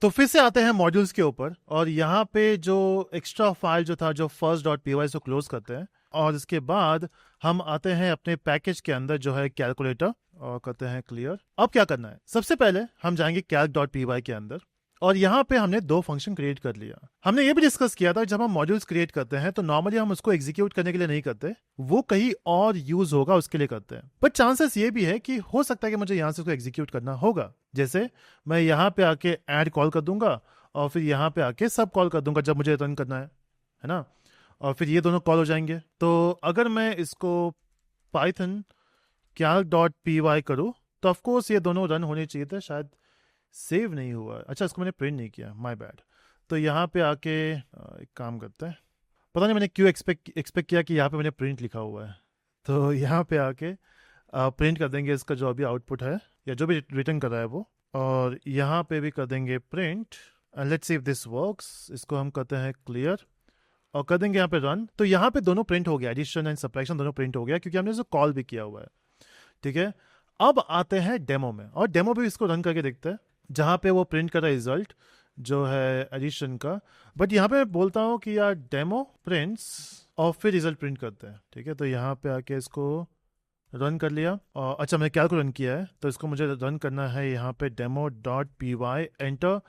तो फिर से आते हैं मॉड्यूल्स के ऊपर, और यहाँ पे जो एक्स्ट्रा फाइल जो था, जो first.py, इसको क्लोज करते हैं, और इसके बाद हम आते हैं अपने पैकेज के अंदर जो है कैलकुलेटर, और करते हैं क्लियर। अब क्या करना है, सबसे पहले हम जाएंगे calc.py के अंदर, और यहाँ पे हमने दो फंक्शन क्रिएट कर लिया। हमने ये भी डिस्कस किया था, जब हम मॉड्यूल्स क्रिएट करते हैं तो नॉर्मली हम उसको एग्जीक्यूट करने के लिए नहीं करते, वो कहीं और यूज होगा उसके लिए करते हैं। बट चांसेस ये भी है कि हो सकता है कि मुझे यहाँ से उसको एग्जीक्यूट करना होगा। जैसे मैं यहाँ पे आके ऐड कॉल कर दूंगा, और फिर यहाँ पे आके सब कॉल कर दूंगा जब मुझे रन करना है ना, और फिर ये दोनों कॉल हो जाएंगे। तो अगर मैं इसको पाइथन calc.py करूँ तो ऑफकोर्स ये दोनों रन होने चाहिए थे, शायद सेव नहीं हुआ। अच्छा, इसको मैंने प्रिंट नहीं किया, माय बैड। तो यहाँ पे आके एक काम करते हैं, पता नहीं मैंने क्यों एक्सपेक्ट किया कि यहाँ पे मैंने प्रिंट लिखा हुआ है। तो यहाँ पे आके प्रिंट कर देंगे इसका जो अभी आउटपुट है, या जो भी रिटर्न कर रहा है वो, और यहाँ पे भी कर देंगे print, and let's see if this works. इसको हम करते हैं क्लियर, और कर देंगे यहाँ पे रन। तो यहाँ पे दोनों प्रिंट हो गया, एडिशन एंड सब्ट्रैक्शन दोनों प्रिंट हो गया, क्योंकि हमने इसको कॉल भी किया हुआ है। ठीक है, अब आते हैं डेमो में, और डेमो भी इसको रन करके देखते हैं, जहाँ पे वो प्रिंट कर रहा है रिजल्ट जो है एडिशन का। बट यहाँ पे मैं बोलता हूँ कि यार डेमो प्रिंट्स, और फिर रिजल्ट प्रिंट करते हैं। ठीक है, तो यहाँ पे आके इसको रन कर लिया, और अच्छा मैंने क्या को रन किया है, तो इसको मुझे रन करना है यहाँ पे demo.py, enter.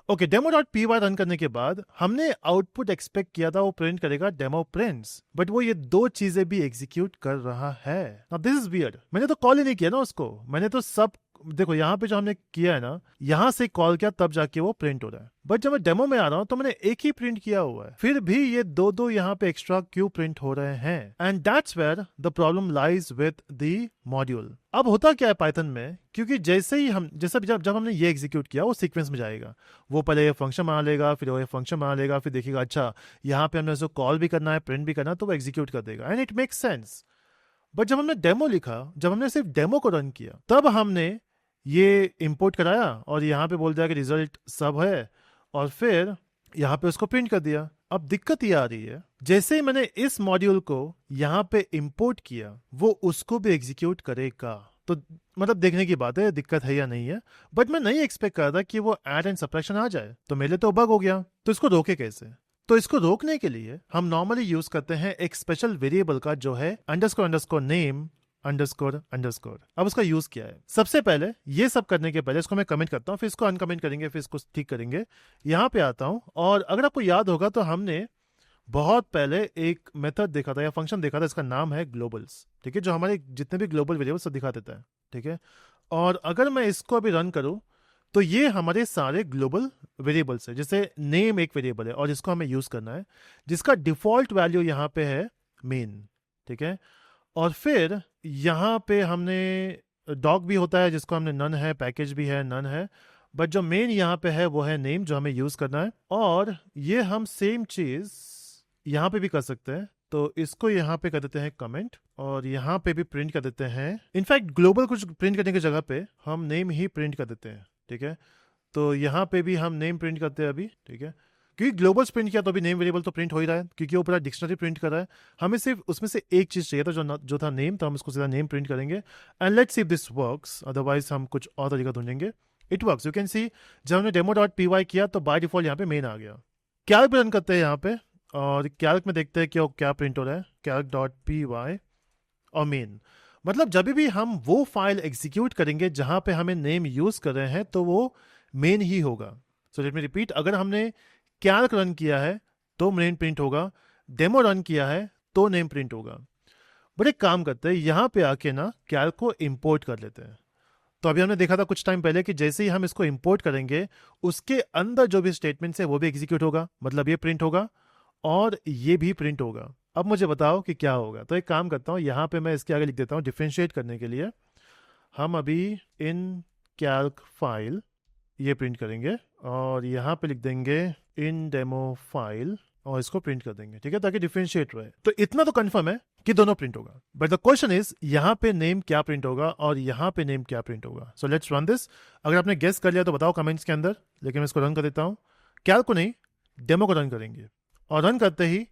Okay, demo.py run करने के बाद हमने आउटपुट एक्सपेक्ट किया था वो प्रिंट करेगा डेमो प्रिंट्स, बट वो ये दो चीजें भी एग्जीक्यूट कर रहा है। नाउ दिस इज वियर्ड, मैंने तो कॉल ही नहीं किया ना उसको, मैंने तो सब, देखो यहाँ पे जो हमने किया है ना, यहाँ से कॉल किया तब जाके वो प्रिंट हो रहा है। बट जब मैं डेमो में आ रहा हूँ तो मैंने एक ही प्रिंट किया हुआ है, फिर भी ये दो दो यहाँ पे एक्स्ट्रा क्यों प्रिंट हो रहे हैं? And that's where the problem lies with the module. अब होता क्या है पाइथन में, क्योंकि जैसे ही हम जब हमने ये एग्जीक्यूट किया, वो सीक्वेंस में जाएगा, वो पहले ये फंक्शन बना लेगा, फिर वो ये फंक्शन बना लेगा, फिर देखिएगा अच्छा यहाँ पे हमने उसको कॉल भी करना है, प्रिंट भी करना है, तो वो एग्जीक्यूट कर देगा, and it makes sense. But जब हमने डेमो लिखा, जब हमने सिर्फ डेमो को रन किया, तब हमने ये इंपोर्ट कराया, और यहाँ पे बोल दिया कि रिजल्ट सब है, और फिर यहाँ पे उसको प्रिंट कर दिया। अब दिक्कत ये आ रही है, जैसे ही मैंने इस मॉड्यूल को यहाँ पे इंपोर्ट किया, वो उसको भी एग्जीक्यूट करेगा। तो मतलब देखने की बात है दिक्कत है या नहीं है, बट मैं नहीं एक्सपेक्ट कर रहा था कि वो ऐड एंड सब्ट्रैक्शन आ जाए, तो मेरे लिए तो बग हो गया। तो इसको रोके कैसे? तो इसको रोकने के लिए हम नॉर्मली यूज करते हैं एक स्पेशल वेरिएबल का, जो है __name __। अब उसका यूज क्या है? सबसे पहले ये सब करने के पहले इसको मैं कमेंट करता हूँ, फिर इसको अनकमेंट करेंगे, फिर इसको ठीक करेंगे। यहाँ पे आता हूँ, और अगर आपको याद होगा तो हमने बहुत पहले एक मेथड देखा था या फंक्शन देखा था, इसका नाम है ग्लोबल्स। ठीक है, जो हमारे जितने भी ग्लोबल वेरिएबल्स सब दिखा देता है। ठीक है, और अगर मैं इसको अभी रन करूँ तो ये हमारे सारे ग्लोबल वेरिएबल्स है। जैसे नेम एक वेरिएबल है, और इसको हमें यूज करना है, जिसका डिफॉल्ट वैल्यू यहाँ पे है मेन। ठीक है, और फिर यहाँ पे हमने डॉग भी होता है, जिसको हमने नन है, पैकेज भी है, नन है, बट जो मेन यहाँ पे है वो है नेम, जो हमें यूज करना है। और ये हम सेम चीज यहाँ पे भी कर सकते हैं, तो इसको यहाँ पे कर देते हैं कमेंट, और यहाँ पे भी प्रिंट कर देते हैं। इनफैक्ट ग्लोबल कुछ प्रिंट करने की जगह पे हम नेम ही प्रिंट कर देते हैं। ठीक है, तो यहाँ पे भी हम नेम प्रिंट करते हैं अभी। ठीक है, क्योंकि ग्लोबल प्रिंट किया तो अभी नेम वेरिएबल तो प्रिंट हो ही रहा है, क्योंकि वो पूरा डिक्शनरी प्रिंट कर रहा है। हमें सिर्फ उसमें से एक चीज चाहिए था, जो था नेम, तो हम इसको सीधा नेम प्रिंट करेंगे, and let's see if this works, otherwise हम कुछ और तरीका ढूंढेंगे। It works, you can see, जब हमने demo.py किया तो बाय डिफॉल्ट यहाँ पे मेन आ गया। कैल्क भी रन करते हैं यहाँ पे, और कैल्क में देखते हैं कि क्या प्रिंट हो रहा है, calc.py और मेन। मतलब जब भी हम वो फाइल एग्जीक्यूट करेंगे जहां पे हमें नेम यूज कर रहे हैं, तो वो मेन ही होगा। सो लेट मी रिपीट, अगर हमने कैल्क रन किया है तो नेम प्रिंट होगा, डेमो रन किया है तो नेम प्रिंट होगा। बट एक काम करते हैं, यहाँ पे आके ना कैल्क को इंपोर्ट कर लेते हैं। तो अभी हमने देखा था कुछ टाइम पहले कि जैसे ही हम इसको इंपोर्ट करेंगे, उसके अंदर जो भी स्टेटमेंट्स है वो भी एग्जीक्यूट होगा, मतलब ये प्रिंट होगा और ये भी प्रिंट होगा। अब मुझे बताओ कि क्या होगा। तो एक काम करता हूँ, यहाँ पे मैं इसके आगे लिख देता हूँ, डिफ्रेंशिएट करने के लिए हम अभी इन कैल्क फाइल ये प्रिंट करेंगे, और यहाँ पे लिख देंगे इन डेमो फाइल, और इसको प्रिंट कर देंगे। ठीक है, ताकि डिफरेंशिएट रहे। तो इतना तो कंफर्म है कि दोनों प्रिंट होगा, बट द क्वेश्चन इज यहाँ पे नेम क्या प्रिंट होगा और यहाँ पे नेम क्या प्रिंट होगा। So let's run this. अगर आपने गेस कर लिया तो बताओ कमेंट्स के अंदर, लेकिन मैं इसको रन कर देता हूँ। कैल्क को नहीं, डेमो को रन करेंगे, और रन करते ही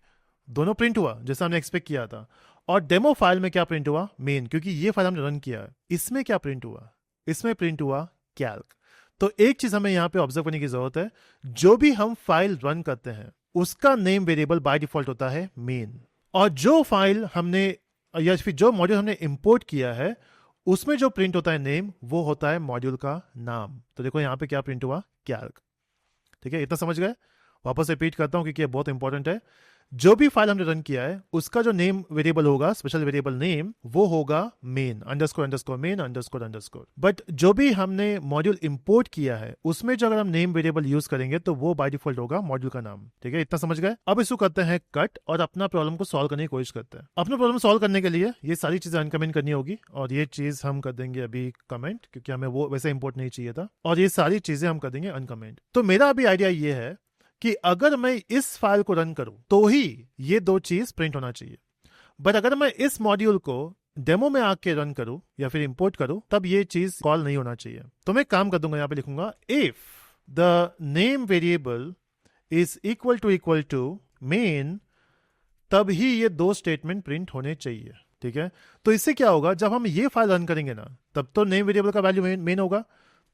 दोनों प्रिंट हुआ जैसा हमने एक्सपेक्ट किया था। और डेमो फाइल में क्या प्रिंट हुआ? मेन, क्योंकि ये फाइल हमने रन किया है। इसमें क्या प्रिंट हुआ? इसमें प्रिंट हुआ कैल्क। तो एक चीज हमें यहाँ पे ऑब्जर्व करने की जरूरत है, जो भी हम फाइल रन करते हैं उसका नेम वेरिएबल बाय डिफॉल्ट होता है मेन, और जो फाइल हमने या फिर जो मॉड्यूल हमने इंपोर्ट किया है उसमें जो प्रिंट होता है नेम, वो होता है मॉड्यूल का नाम। तो देखो यहाँ पे क्या प्रिंट हुआ, कैल्क। ठीक है, इतना समझ गए? वापस रिपीट करता हूँ क्योंकि ये बहुत इंपॉर्टेंट है। जो भी फाइल हमने रन किया है उसका जो नेम वेरिएबल होगा, स्पेशल वेरिएबल नेम, वो होगा main underscore underscore main underscore underscore. But जो भी हमने मॉड्यूल इंपोर्ट किया है उसमें जो अगर हम नेम वेरिएबल यूज करेंगे तो वो बाय डिफॉल्ट होगा मॉड्यूल का नाम। ठीक है, इतना समझ गए? अब इसको करते हैं कट और अपना प्रॉब्लम को सॉल्व करने की कोशिश करते हैं। अपना प्रॉब्लम सॉल्व करने के लिए ये सारी चीजें अनकमेंट करनी होगी, और ये चीज हम कर देंगे अभी कमेंट, क्योंकि हमें वो वैसे इंपोर्ट नहीं चाहिए था, और ये सारी चीजें हम कर देंगे अनकमेंट। तो मेरा अभी आइडिया ये है कि अगर मैं इस फाइल को रन करूं तो ही ये दो चीज प्रिंट होना चाहिए, बट अगर मैं इस मॉड्यूल को डेमो में आके रन करूं या फिर इंपोर्ट करूं तब ये चीज कॉल नहीं होना चाहिए। तो मैं काम कर दूंगा, यहां पे लिखूंगा if the name variable is equal to main, तब ही ये दो स्टेटमेंट प्रिंट होने चाहिए। ठीक है, तो इससे क्या होगा, जब हम ये फाइल रन करेंगे ना तब तो नेम वेरिएबल का वैल्यू मेन होगा,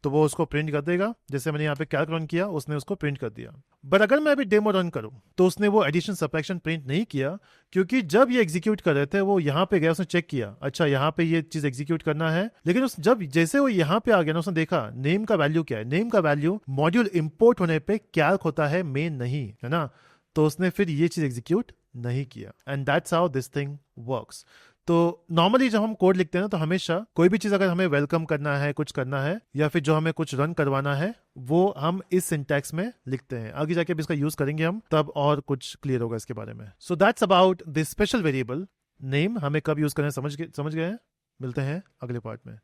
तो वो उसको प्रिंट कर देगा। जैसे मैंने यहाँ पे कैल्क रन किया, उसने उसको प्रिंट कर दिया। बट अगर मैं अभी डेमो रन करूं तो उसने वो एडिशन सब्ट्रैक्शन प्रिंट नहीं किया, क्योंकि जब ये एग्जीक्यूट कर रहे थे वो यहाँ पे गया, उसने चेक किया अच्छा यहाँ पे ये चीज एग्जीक्यूट करना है, लेकिन जब जैसे वो यहाँ पे आ गया ना, उसने देखा नेम का वैल्यू क्या है। नेम का वैल्यू मॉड्यूल इंपोर्ट होने पे कैल्क होता है, मेन नहीं, है ना। तो उसने फिर ये चीज एग्जीक्यूट नहीं किया, and that's how this thing works. तो नॉर्मली जब हम कोड लिखते हैं ना, तो हमेशा कोई भी चीज अगर हमें वेलकम करना है, कुछ करना है, या फिर जो हमें कुछ रन करवाना है, वो हम इस सिंटैक्स में लिखते हैं। आगे जाके भी इसका यूज करेंगे हम, तब और कुछ क्लियर होगा इसके बारे में। So that's about this special variable name. हमें कब यूज करना है समझ गए हैं। मिलते हैं अगले पार्ट में।